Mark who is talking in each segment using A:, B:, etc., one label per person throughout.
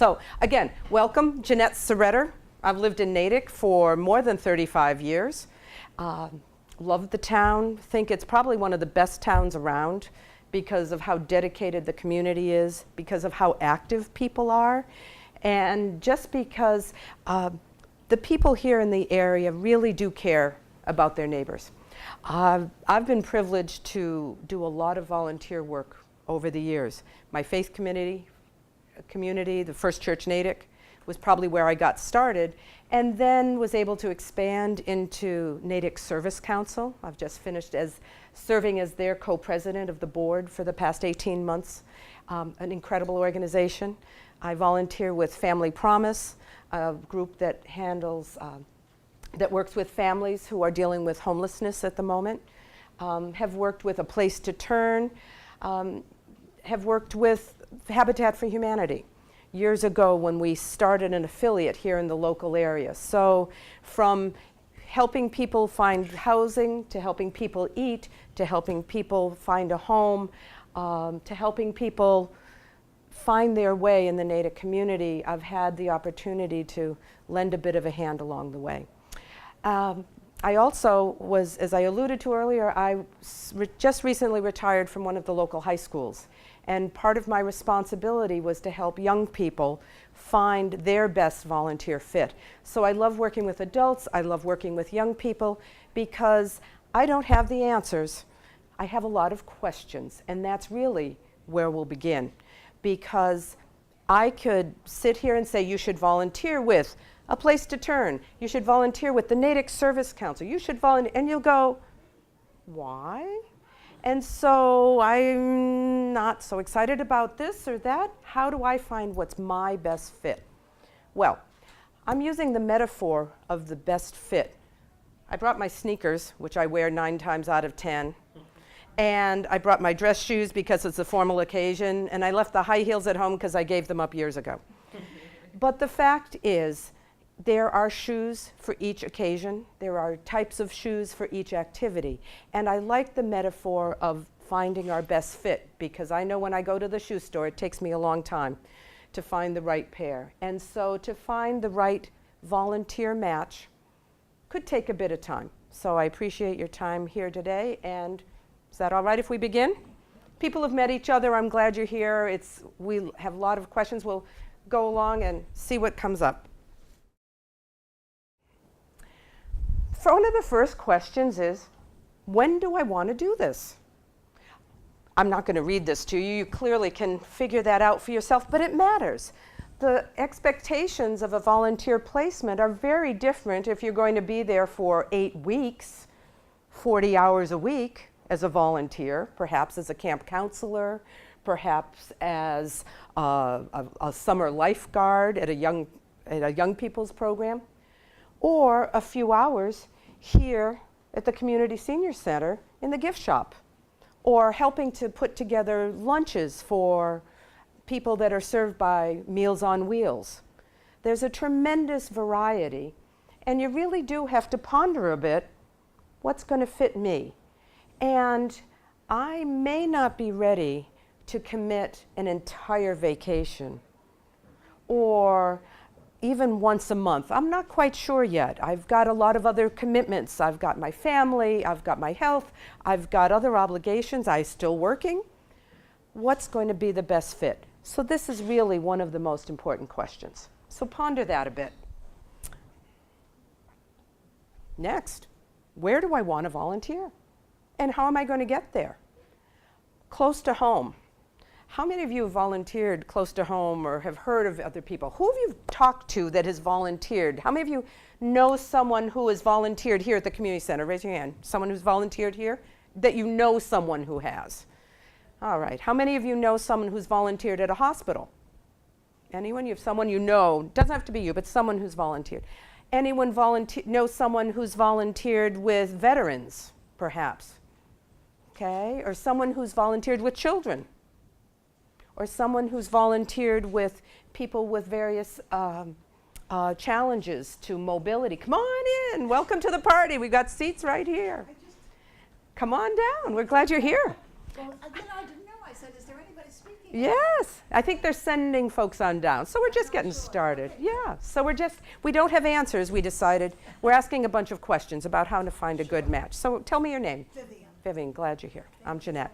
A: So again, welcome, Jeanette Szretter. I've lived in Natick for more than 35 years. Love the town, think it's probably one of the best towns around because of how dedicated the community is, because of how active people are, and just because the people here in the area really do care about their neighbors. I've been privileged to do a lot of volunteer work over the years. My faith community, the First Church Natick, was probably where I got started, and then was able to expand into Natick Service Council. I've just finished serving as their co-president of the board for the past 18 months. An incredible organization. I volunteer with Family Promise, a group that handles, that works with families who are dealing with homelessness at the moment. Have worked with A Place to Turn, have worked with Habitat for Humanity years ago when we started an affiliate here in the local area. So from helping people find housing, to helping people eat, to helping people find a home, to helping people find their way in the Natick community, I've had the opportunity to lend a bit of a hand along the way. I also was, as I alluded to earlier, I just recently retired from one of the local high schools. And part of my responsibility was to help young people find their best volunteer fit. So I love working with adults, I love working with young people, because I don't have the answers. I have a lot of questions, and that's really where we'll begin. Because I could sit here and say, you should volunteer with A Place to Turn, you should volunteer with the Natick Service Council, you should volunteer, and you'll go, why? And so I'm not so excited about this or that. How do I find what's my best fit? Well, I'm using the metaphor of the best fit. I brought my sneakers, which I wear 9 times out of 10. And I brought my dress shoes because it's a formal occasion. And I left the high heels at home because I gave them up years ago. But the fact is, there are shoes for each occasion. There are types of shoes for each activity. And I like the metaphor of finding our best fit, because I know when I go to the shoe store, it takes me a long time to find the right pair. And so to find the right volunteer match could take a bit of time. So I appreciate your time here today. And is that all right if we begin? People have met each other. I'm glad you're here. We have a lot of questions. We'll go along and see what comes up. One of the first questions is, when do I want to do this? I'm not going to read this to you. You clearly can figure that out for yourself, but it matters. The expectations of a volunteer placement are very different if you're going to be there for 8 weeks, 40 hours a week as a volunteer, perhaps as a camp counselor, perhaps as a summer lifeguard at a young people's program, or a few hours here at the Community Senior Center in the gift shop, or helping to put together lunches for people that are served by Meals on Wheels. There's a tremendous variety, and you really do have to ponder a bit, what's going to fit me? And I may not be ready to commit an entire vacation, or even once a month. I'm not quite sure yet. I've got a lot of other commitments. I've got my family, I've got my health, I've got other obligations. I'm still working. What's going to be the best fit? So this is really one of the most important questions. So ponder that a bit. Next, where do I want to volunteer? And how am I going to get there? Close to home. How many of you have volunteered close to home or have heard of other people? Who have you talked to that has volunteered? How many of you know someone who has volunteered here at the community center? Raise your hand. Someone who's volunteered here? That you know someone who has. All right. How many of you know someone who's volunteered at a hospital? Anyone? You have someone you know. Doesn't have to be you, but someone who's volunteered. Anyone know someone who's volunteered with veterans, perhaps? Okay. Or someone who's volunteered with children? Or someone who's volunteered with people with various challenges to mobility. Come on in. Welcome to the party. We've got seats right here. Come on down. We're glad you're here.
B: Well, again, I didn't know I I said, is there anybody speaking?
A: Yes, I think they're sending folks on down. So we're just getting started. Yeah, so we don't have answers, we decided. We're asking a bunch of questions about how to find a good match. So tell me your name.
B: Vivian.
A: Vivian, glad you're here. I'm Jeanette.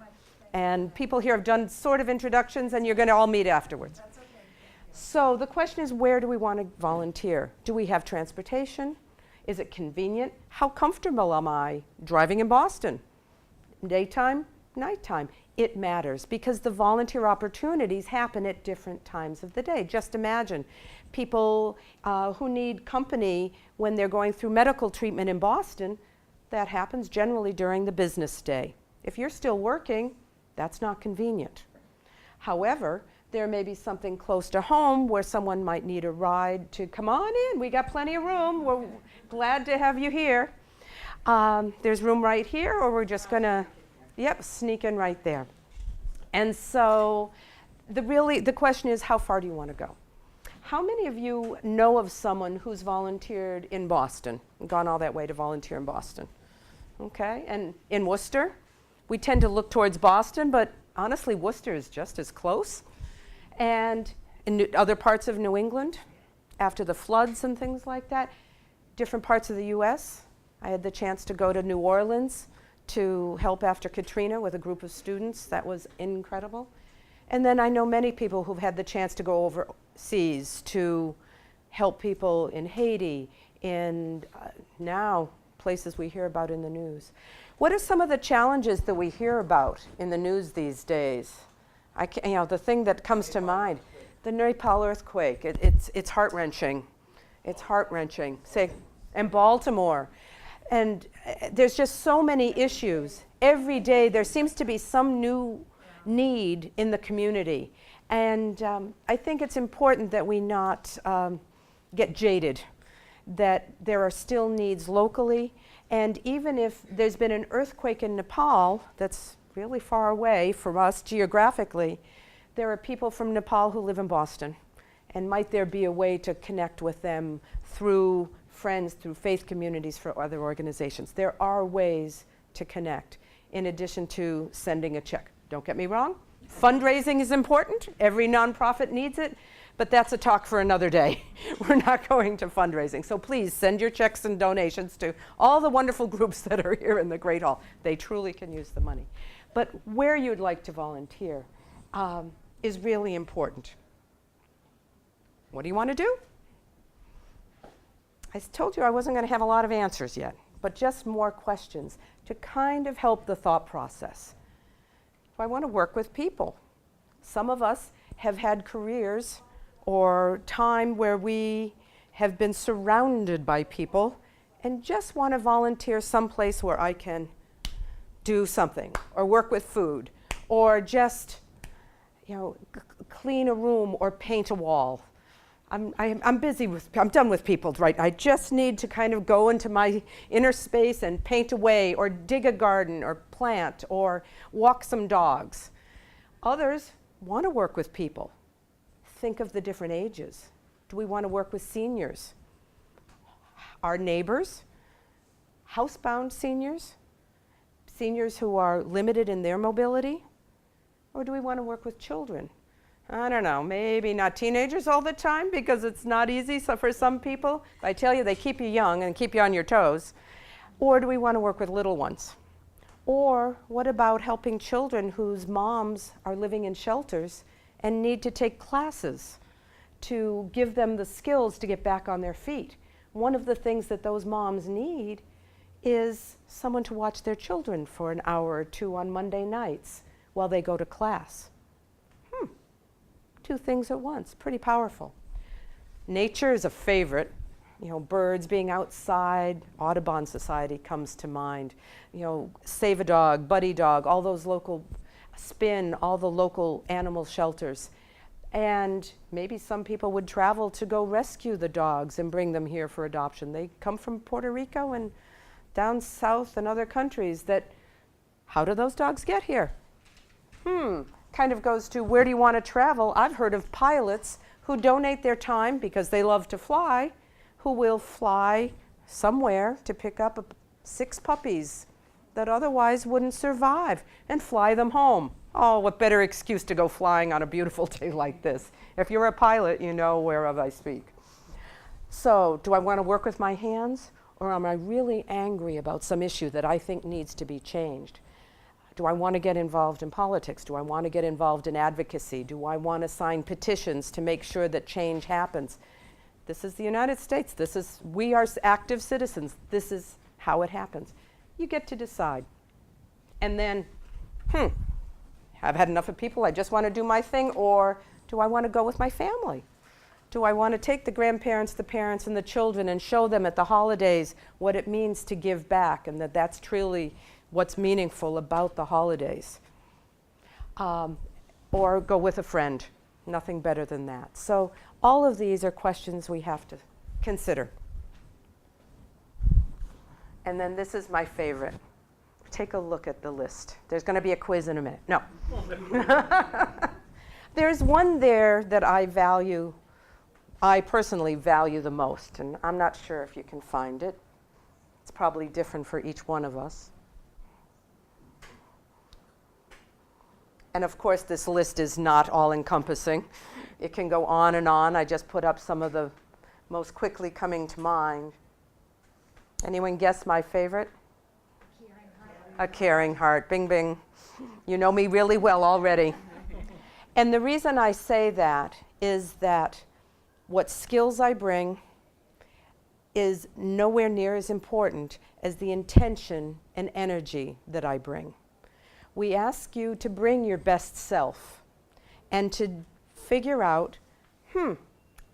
A: And people here have done sort of introductions, and you're going to all meet afterwards.
B: That's okay.
A: So the question is, where do we want to volunteer? Do we have transportation? Is it convenient? How comfortable am I driving in Boston? Daytime, nighttime? It matters because the volunteer opportunities happen at different times of the day. Just imagine people who need company when they're going through medical treatment in Boston. That happens generally during the business day. If you're still working, that's not convenient. However, there may be something close to home where someone might need a ride to come on in. We got plenty of room. We're glad to have you here. There's room right here, or we're just gonna, sneak in right there. And so the question is, how far do you want to go? How many of you know of someone who's volunteered in Boston, gone all that way to volunteer in Boston? Okay, and in Worcester? We tend to look towards Boston, but honestly, Worcester is just as close. And in other parts of New England, after the floods and things like that, different parts of the US. I had the chance to go to New Orleans to help after Katrina with a group of students. That was incredible. And then I know many people who've had the chance to go overseas to help people in Haiti, in now places we hear about in the news. What are some of the challenges that we hear about in the news these days? The thing that comes to mind, the Nepal earthquake, it's heart-wrenching. It's heart-wrenching. And Baltimore. And there's just so many issues. Every day there seems to be some new need in the community. And I think it's important that we not get jaded, that there are still needs locally. And even if there's been an earthquake in Nepal that's really far away from us geographically, there are people from Nepal who live in Boston. And might there be a way to connect with them through friends, through faith communities, for other organizations? There are ways to connect in addition to sending a check. Don't get me wrong, fundraising is important. Every nonprofit needs it, but that's a talk for another day. We're not going to fundraising. So please send your checks and donations to all the wonderful groups that are here in the Great Hall. They truly can use the money. But where you'd like to volunteer is really important. What do you want to do? I told you I wasn't going to have a lot of answers yet, but just more questions to kind of help the thought process. Do I want to work with people? Some of us have had careers or time where we have been surrounded by people and just want to volunteer someplace where I can do something or work with food or just clean a room or paint a wall. I'm done with people, right? I just need to kind of go into my inner space and paint away or dig a garden or plant or walk some dogs. Others want to work with people. Think of the different ages. Do we want to work with seniors? Our neighbors? Housebound seniors? Seniors who are limited in their mobility? Or do we want to work with children? I don't know, maybe not teenagers all the time because it's not easy for some people. I tell you, they keep you young and keep you on your toes. Or do we want to work with little ones? Or what about helping children whose moms are living in shelters and need to take classes to give them the skills to get back on their feet? One of the things that those moms need is someone to watch their children for an hour or two on Monday nights while they go to class. Two things at once, pretty powerful. Nature is a favorite. Birds being outside, Audubon Society comes to mind. Save a Dog, Buddy Dog, all those local SPIN, all the local animal shelters. And maybe some people would travel to go rescue the dogs and bring them here for adoption. They come from Puerto Rico and down south and other countries how do those dogs get here? Kind of goes to where do you want to travel? I've heard of pilots who donate their time because they love to fly, who will fly somewhere to pick up 6 puppies that otherwise wouldn't survive and fly them home. Oh, what better excuse to go flying on a beautiful day like this? If you're a pilot, you know whereof I speak. So, do I want to work with my hands, or am I really angry about some issue that I think needs to be changed? Do I want to get involved in politics? Do I want to get involved in advocacy? Do I want to sign petitions to make sure that change happens? This is the United States. We are active citizens. This is how it happens. You get to decide. And then, I've had enough of people, I just want to do my thing, or do I want to go with my family? Do I want to take the grandparents, the parents, and the children and show them at the holidays what it means to give back, and that that's truly what's meaningful about the holidays? Or go with a friend. Nothing better than that. So all of these are questions we have to consider. And then this is my favorite. Take a look at the list. There's going to be a quiz in a minute. No. There's one there that I personally value the most, and I'm not sure if you can find it. It's probably different for each one of us. And of course, this list is not all-encompassing. It can go on and on. I just put up some of the most quickly coming to mind. Anyone guess my favorite? A caring heart. Bing, bing. You know me really well already. And the reason I say that is that what skills I bring is nowhere near as important as the intention and energy that I bring. We ask you to bring your best self and to figure out,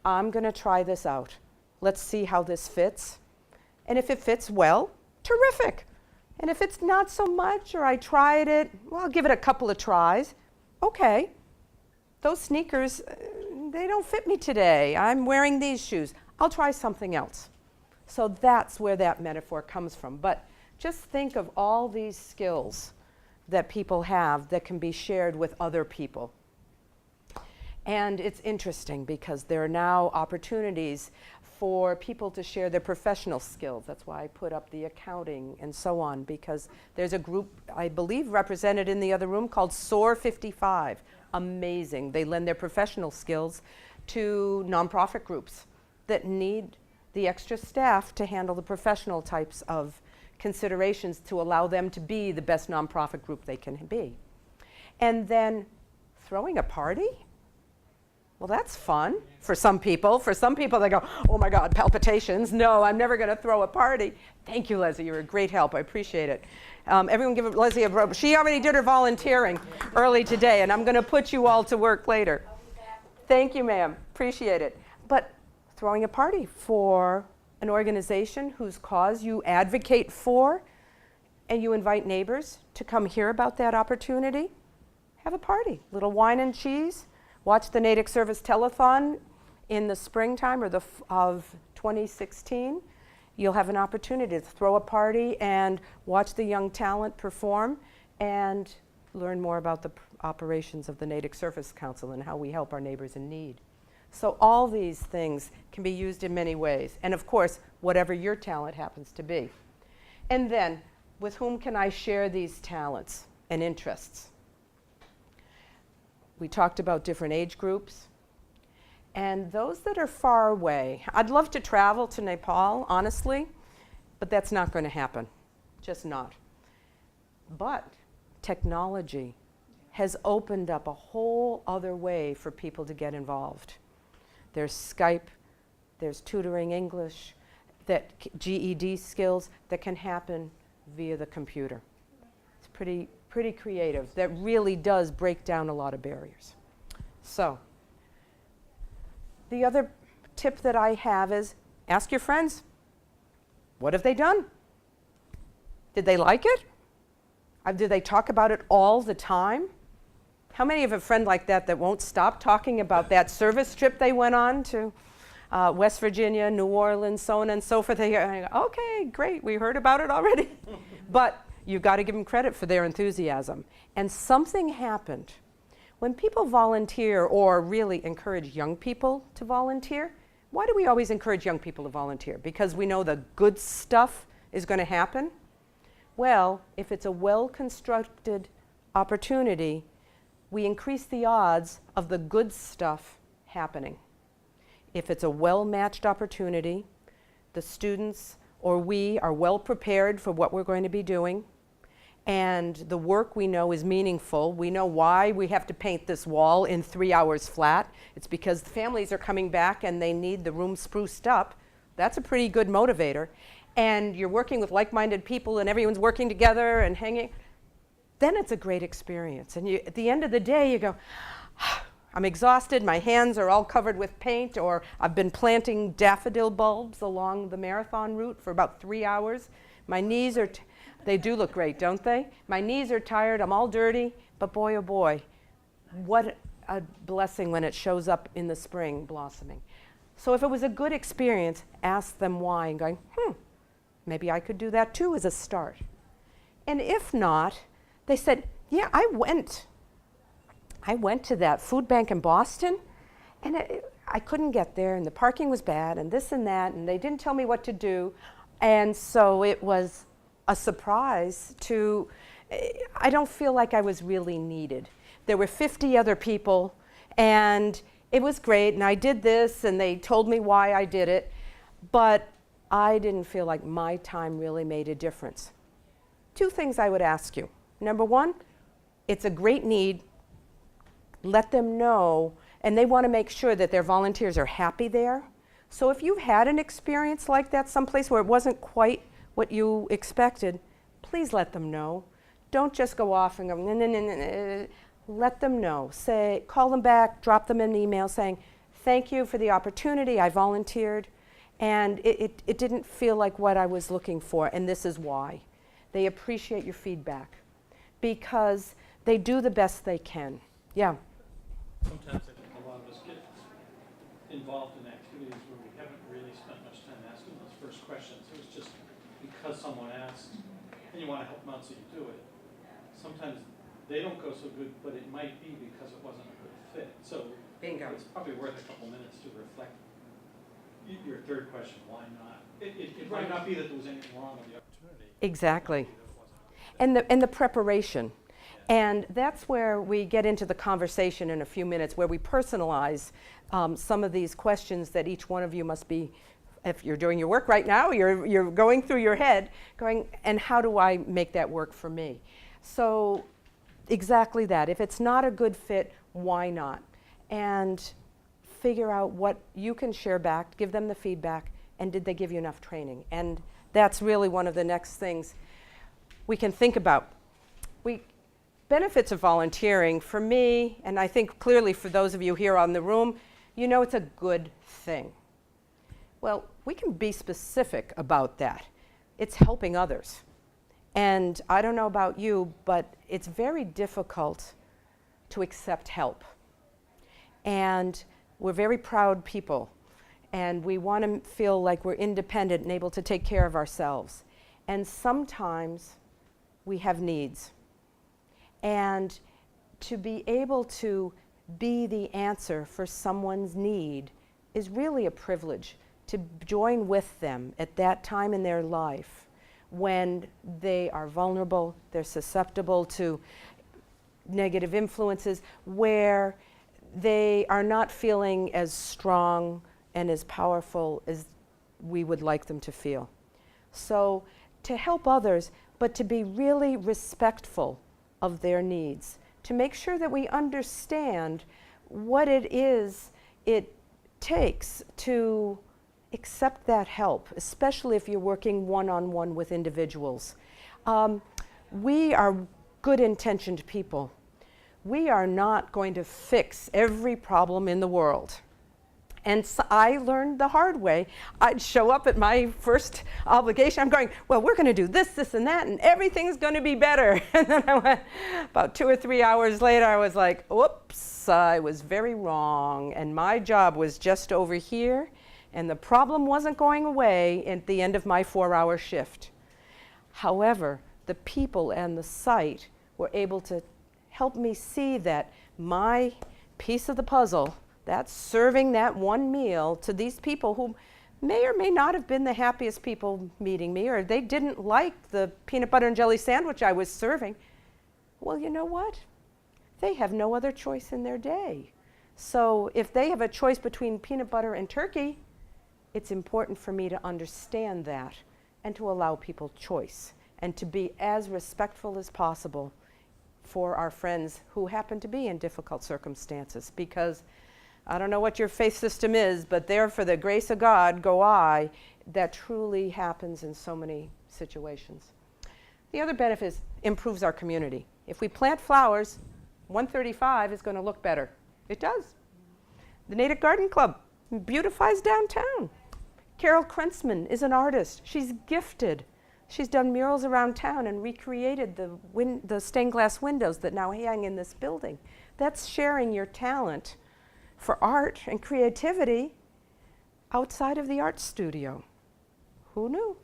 A: I'm going to try this out. Let's see how this fits. And if it fits well, terrific. And if it's not so much, or I tried it, well, I'll give it a couple of tries. Okay, those sneakers, they don't fit me today. I'm wearing these shoes. I'll try something else. So that's where that metaphor comes from. But just think of all these skills that people have that can be shared with other people. And it's interesting because there are now opportunities for people to share their professional skills. That's why I put up the accounting and so on, because there's a group, I believe, represented in the other room called SOAR 55. Amazing. They lend their professional skills to nonprofit groups that need the extra staff to handle the professional types of considerations to allow them to be the best nonprofit group they can be. And then throwing a party? Well, that's fun for some people. For some people, they go, oh my God, palpitations. No, I'm never going to throw a party. Thank you, Leslie. You're a great help. I appreciate it. Everyone give Leslie a rub. She already did her volunteering early today, and I'm going to put you all to work later. Thank you, ma'am. Appreciate it. But throwing a party for an organization whose cause you advocate for, and you invite neighbors to come hear about that opportunity, have a party. Little wine and cheese. Watch the Natick Service Telethon in the springtime of 2016. You'll have an opportunity to throw a party and watch the young talent perform and learn more about the operations of the Natick Service Council and how we help our neighbors in need. So all these things can be used in many ways. And of course, whatever your talent happens to be. And then, with whom can I share these talents and interests? We talked about different age groups. And those that are far away, I'd love to travel to Nepal, honestly, but that's not going to happen. Just not. But technology has opened up a whole other way for people to get involved. There's Skype, there's tutoring English, that GED skills that can happen via the computer. It's pretty creative. That really does break down a lot of barriers. So, the other tip that I have is ask your friends, what have they done? Did they like it? Do they talk about it all the time? How many have a friend like that won't stop talking about that service trip they went on to West Virginia, New Orleans, so on and so forth? They go, okay, great, we heard about it already. But you've got to give them credit for their enthusiasm. And something happened. When people volunteer or really encourage young people to volunteer, why do we always encourage young people to volunteer? Because we know the good stuff is going to happen? Well, if it's a well-constructed opportunity, we increase the odds of the good stuff happening. If it's a well-matched opportunity, the students or we are well prepared for what we're going to be doing, and the work we know is meaningful. We know why we have to paint this wall in 3 hours flat. It's because the families are coming back and they need the room spruced up. That's a pretty good motivator. And you're working with like-minded people and everyone's working together and hanging. Then it's a great experience. And at the end of the day, you go, I'm exhausted, my hands are all covered with paint, or I've been planting daffodil bulbs along the marathon route for about 3 hours. My knees are, they do look great, don't they? My knees are tired, I'm all dirty, but boy, oh boy, what a blessing when it shows up in the spring blossoming. So if it was a good experience, ask them why and going, maybe I could do that too as a start. And if not, they said, yeah, I went to that food bank in Boston, and I couldn't get there, and the parking was bad, and this and that, and they didn't tell me what to do. And so it was a surprise to, I don't feel like I was really needed. There were 50 other people, and it was great, and I did this, and they told me why I did it, but I didn't feel like my time really made a difference. 2 things I would ask you. Number 1, it's a great need. Let them know, and they want to make sure that their volunteers are happy there. So if you've had an experience like that someplace where it wasn't quite what you expected, please let them know. Don't just go off and go, nah, nah, nah, nah, nah. Let them know. Say, call them back, drop them an email saying, thank you for the opportunity, I volunteered, and it didn't feel like what I was looking for, and this is why. They appreciate your feedback because they do the best they can. Yeah.
B: Sometimes I think a lot of us get involved in activities where we haven't really spent much time asking those first questions. It was just because someone asked, and you want to help them out, so you do it. Sometimes they don't go so good, but it might be because it wasn't a good fit. So
A: Bingo.
B: It's probably worth a couple minutes to reflect. Your third question, why not? It might not be that there was anything wrong with the opportunity.
A: Exactly. And the preparation. And that's where we get into the conversation in a few minutes, where we personalize some of these questions that each one of you must be, if you're doing your work right now, you're going through your head, going, and how do I make that work for me? So exactly that. If it's not a good fit, why not? And figure out what you can share back, give them the feedback, and did they give you enough training? And that's really one of the next things we can think about. Benefits of volunteering, for me, and I think clearly for those of you here on the room, you know it's a good thing. Well, we can be specific about that. It's helping others. And I don't know about you, but it's very difficult to accept help. And we're very proud people, and we want to feel like we're independent and able to take care of ourselves. And sometimes we have needs. And to be able to be the answer for someone's need is really a privilege, to join with them at that time in their life when they are vulnerable, they're susceptible to negative influences, where they are not feeling as strong and as powerful as we would like them to feel. So to help others, but to be really respectful of their needs, to make sure that we understand what it is it takes to accept that help, especially if you're working one-on-one with individuals. We are good-intentioned people. We are not going to fix every problem in the world. And so I learned the hard way. I'd show up at my first obligation. I'm going, well, we're going to do this, this, and that, and everything's going to be better. And then I went, about 2 or 3 hours later, I was like, oops, I was very wrong. And my job was just over here, and the problem wasn't going away at the end of my 4-hour shift. However, the people and the site were able to help me see that my piece of the puzzle, that's serving that one meal to these people who may or may not have been the happiest people meeting me, or they didn't like the peanut butter and jelly sandwich I was serving. Well, you know what? they have no other choice in their day. So if they have a choice between peanut butter and turkey, it's important for me to understand that and to allow people choice and to be as respectful as possible for our friends who happen to be in difficult circumstances. Because I don't know what your faith system is, but there for the grace of God go I. That truly happens in so many situations. The other benefit is improves our community. If we plant flowers, 135 is going to look better. It does. The Natick Garden Club beautifies downtown. Carol Krentzman is an artist. She's gifted. She's done murals around town and recreated the stained glass windows that now hang in this building. That's sharing your talent for art and creativity outside of the art studio. Who knew?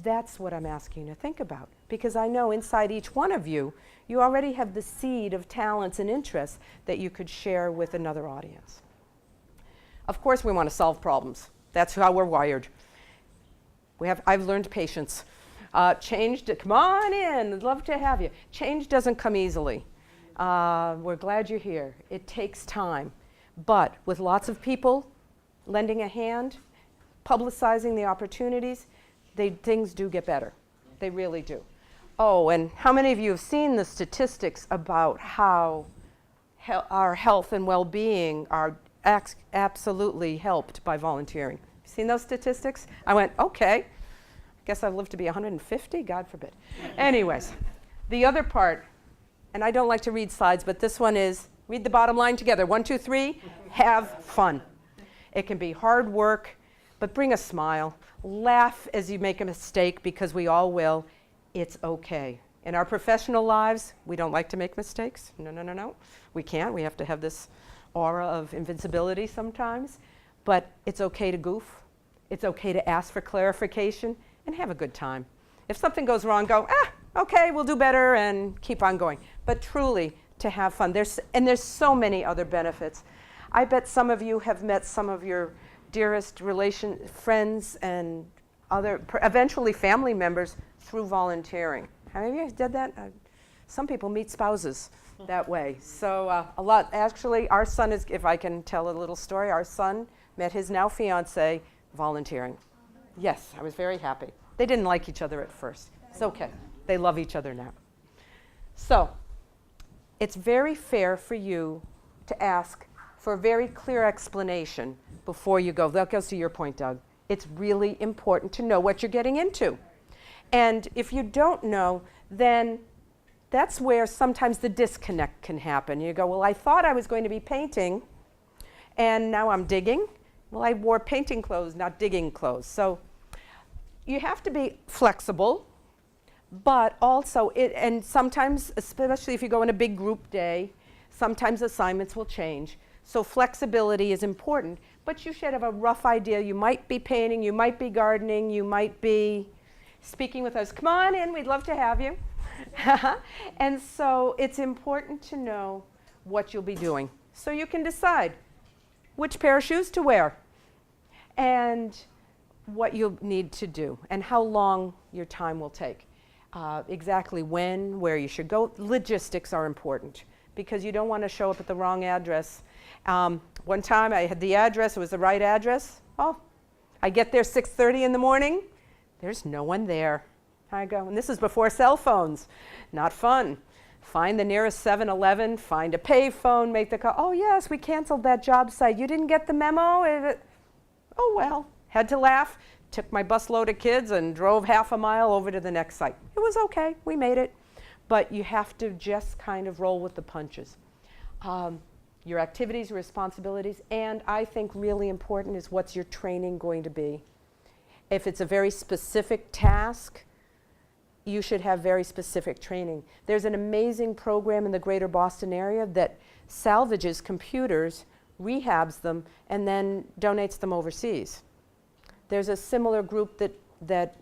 A: That's what I'm asking you to think about, because I know inside each one of you, you already have the seed of talents and interests that you could share with another audience. Of course, we want to solve problems. That's how we're wired. I've learned patience. Come on in, I'd love to have you. Change doesn't come easily. We're glad you're here. It takes time. But with lots of people lending a hand, publicizing the opportunities, things do get better. They really do. Oh, and how many of you have seen the statistics about how our health and well-being are absolutely helped by volunteering? Seen those statistics? I went, okay, I guess I've lived to be 150, God forbid. Anyways, the other part, and I don't like to read slides, but this one is, read the bottom line together. 1, 2, 3, have fun. It can be hard work, but bring a smile. Laugh as you make a mistake, because we all will. It's okay. In our professional lives, we don't like to make mistakes. No. We can't. We have to have this aura of invincibility sometimes. But it's okay to goof. It's okay to ask for clarification and have a good time. If something goes wrong, go, okay, we'll do better, and keep on going. But truly, to have fun. There's so many other benefits. I bet some of you have met some of your dearest friends and eventually family members through volunteering. How many of you did that? Some people meet spouses that way. So a lot. Actually, our son is, if I can tell a little story, our son met his now fiance volunteering. Yes, I was very happy. They didn't like each other at first. It's okay. They love each other now. So it's very fair for you to ask for a very clear explanation before you go. That goes to your point, Doug. It's really important to know what you're getting into. And if you don't know, then that's where sometimes the disconnect can happen. You go, well, I thought I was going to be painting, and now I'm digging. Well, I wore painting clothes, not digging clothes. So you have to be flexible, but also, and sometimes, especially if you go on a big group day, sometimes assignments will change. So flexibility is important, but you should have a rough idea. You might be painting, you might be gardening, you might be speaking with us. Come on in, we'd love to have you. And so it's important to know what you'll be doing, so you can decide which pair of shoes to wear and what you'll need to do and how long your time will take. Exactly when, where you should go. Logistics are important because you don't want to show up at the wrong address. One time I had the address, it was the right address. Oh, I get there 6:30 in the morning, there's no one there. I go, and this is before cell phones. Not fun. Find the nearest 7-Eleven, find a payphone, make the call. Oh yes, we canceled that job site. You didn't get the memo? Oh well, had to laugh. Took my busload of kids and drove half a mile over to the next site. It was okay, we made it. But you have to just kind of roll with the punches. Your activities, responsibilities, and I think really important is what's your training going to be. If it's a very specific task, you should have very specific training. There's an amazing program in the greater Boston area that salvages computers, rehabs them, and then donates them overseas. There's a similar group that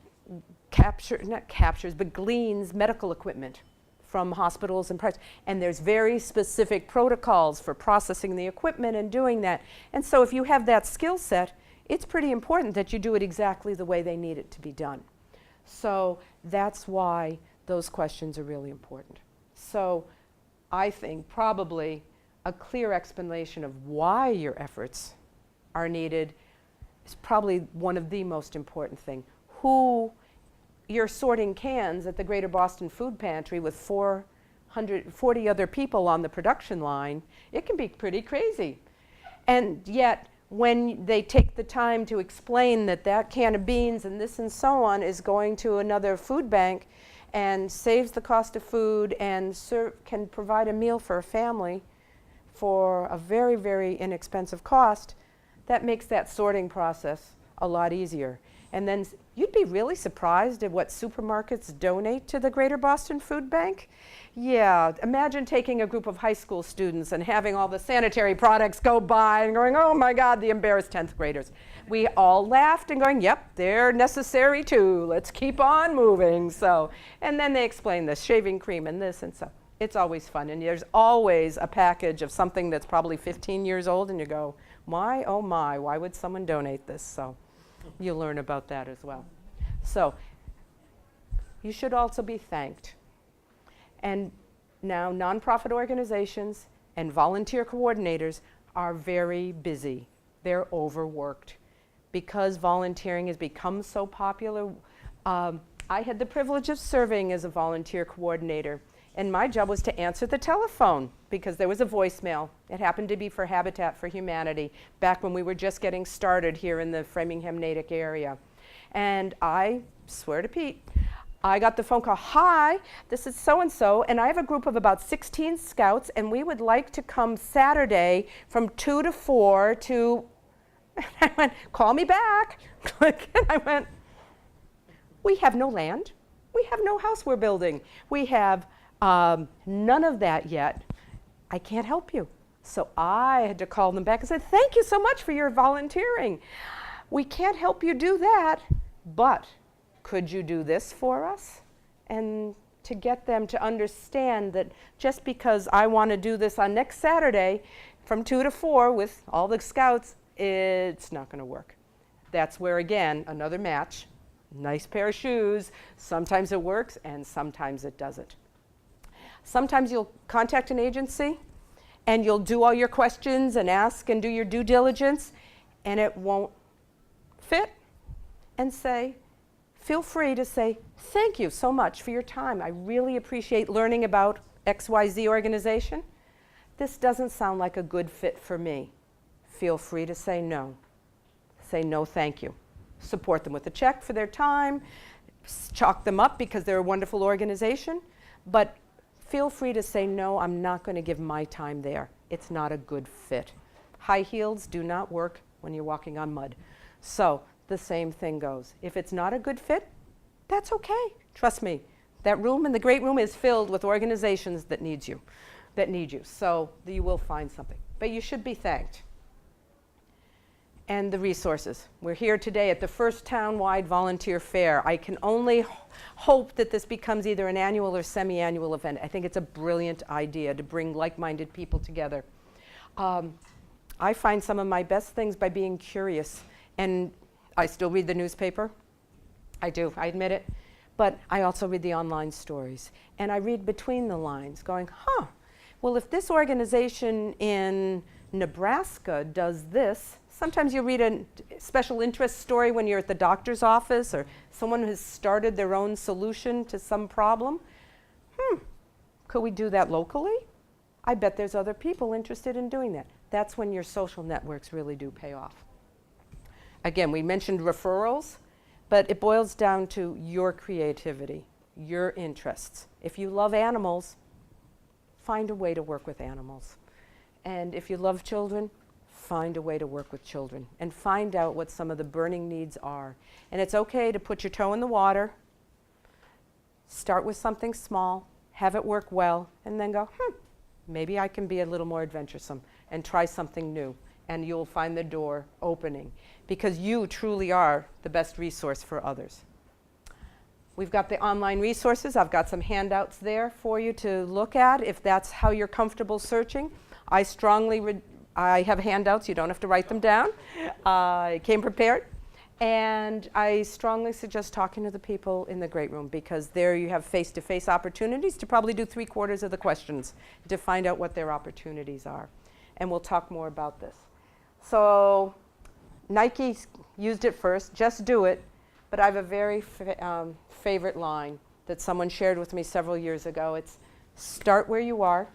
A: gleans medical equipment from hospitals and practice. And there's very specific protocols for processing the equipment and doing that. And so if you have that skill set, it's pretty important that you do it exactly the way they need it to be done. So that's why those questions are really important. So I think probably a clear explanation of why your efforts are needed is probably one of the most important thing. Who you're sorting cans at the Greater Boston Food Pantry with 440 other people on the production line, it can be pretty crazy. And yet, when they take the time to explain that that can of beans and this and so on is going to another food bank and saves the cost of food and can provide a meal for a family for a very, very inexpensive cost, that makes that sorting process a lot easier. And then you'd be really surprised at what supermarkets donate to the Greater Boston Food Bank. Yeah, imagine taking a group of high school students and having all the sanitary products go by and going, oh my God, the embarrassed 10th graders. We all laughed and going, yep, they're necessary too. Let's keep on moving. So, and then they explain this, shaving cream and this and so. It's always fun. And there's always a package of something that's probably 15 years old and you go, my, oh my, why would someone donate this? So you learn about that as well. So you should also be thanked. And now nonprofit organizations and volunteer coordinators are very busy. They're overworked because volunteering has become so popular. I had the privilege of serving as a volunteer coordinator, and my job was to answer the telephone because there was a voicemail. It happened to be for Habitat for Humanity back when we were just getting started here in the Framingham-Natick area. And I swear to Pete, I got the phone call, hi, this is so-and-so, and I have a group of about 16 scouts, and we would like to come Saturday from 2 to 4 to, and I went, call me back. And I went, we have no land. We have no house we're building. We have none of that yet. I can't help you. So I had to call them back and say, thank you so much for your volunteering. We can't help you do that, but could you do this for us? And to get them to understand that just because I want to do this on next Saturday from 2 to 4 with all the scouts, it's not going to work. That's where, again, another match. Nice pair of shoes. Sometimes it works and sometimes it doesn't. Sometimes you'll contact an agency and you'll do all your questions and ask and do your due diligence and it won't fit, and feel free to say, thank you so much for your time. I really appreciate learning about XYZ organization. This doesn't sound like a good fit for me. Feel free to say no. Say no, thank you. Support them with a check for their time, chalk them up because they're a wonderful organization, but feel free to say no, I'm not going to give my time there. It's not a good fit. High heels do not work when you're walking on mud. So the same thing goes. If it's not a good fit, that's okay. Trust me, that room in the great room is filled with organizations that need you. So you will find something. But you should be thanked. And the resources. We're here today at the first town-wide volunteer fair. I can only hope that this becomes either an annual or semi-annual event. I think it's a brilliant idea to bring like-minded people together. I find some of my best things by being curious. And I still read the newspaper. I do, I admit it. But I also read the online stories. And I read between the lines going, well, if this organization in Nebraska does this, sometimes you read a special interest story when you're at the doctor's office or someone has started their own solution to some problem. Could we do that locally? I bet there's other people interested in doing that. That's when your social networks really do pay off. Again, we mentioned referrals, but it boils down to your creativity, your interests. If you love animals, find a way to work with animals. And if you love children, find a way to work with children and find out what some of the burning needs are. And it's okay to put your toe in the water, start with something small, have it work well, and then go, maybe I can be a little more adventuresome and try something new. And you'll find the door opening because you truly are the best resource for others. We've got the online resources. I've got some handouts there for you to look at if that's how you're comfortable searching. I have handouts. You don't have to write them down. I came prepared. And I strongly suggest talking to the people in the great room, because there you have face-to-face opportunities to probably do 3/4 of the questions to find out what their opportunities are. And we'll talk more about this. So Nike used it first, just do it. But I have a very favorite line that someone shared with me several years ago. It's start where you are,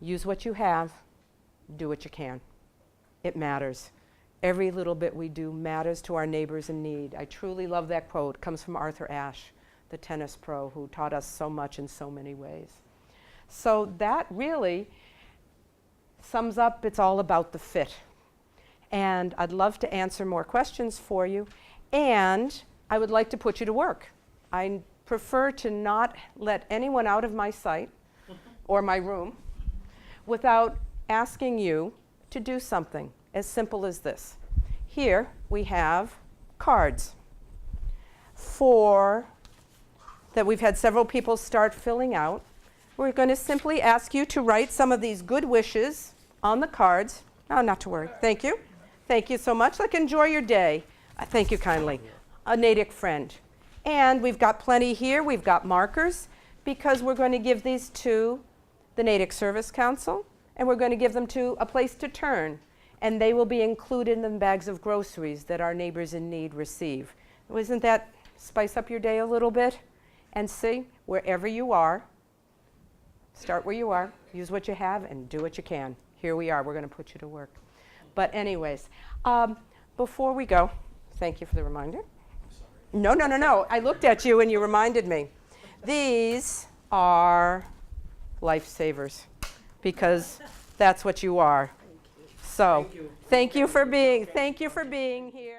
A: use what you have, do what you can. It matters. Every little bit we do matters to our neighbors in need. I truly love that quote. It comes from Arthur Ashe, the tennis pro who taught us so much in so many ways. So that really sums up, it's all about the fit. And I'd love to answer more questions for you. And I would like to put you to work. I prefer to not let anyone out of my sight or my room without asking you to do something as simple as this. Here we have cards that we've had several people start filling out. We're going to simply ask you to write some of these good wishes on the cards. Oh, not to worry. Thank you. Thank you so much. Like, enjoy your day. Thank you kindly. A Natick friend. And we've got plenty here. We've got markers, because we're going to give these to the Natick Service Council, and we're going to give them to A Place to Turn, and they will be included in the bags of groceries that our neighbors in need receive. Doesn't that spice up your day a little bit? And see, wherever you are, start where you are, use what you have, and do what you can. Here we are. We're going to put you to work. But anyways, before we go, thank you for the reminder. No. I looked at you and you reminded me. These are lifesavers, because that's what you are. So thank you for being here.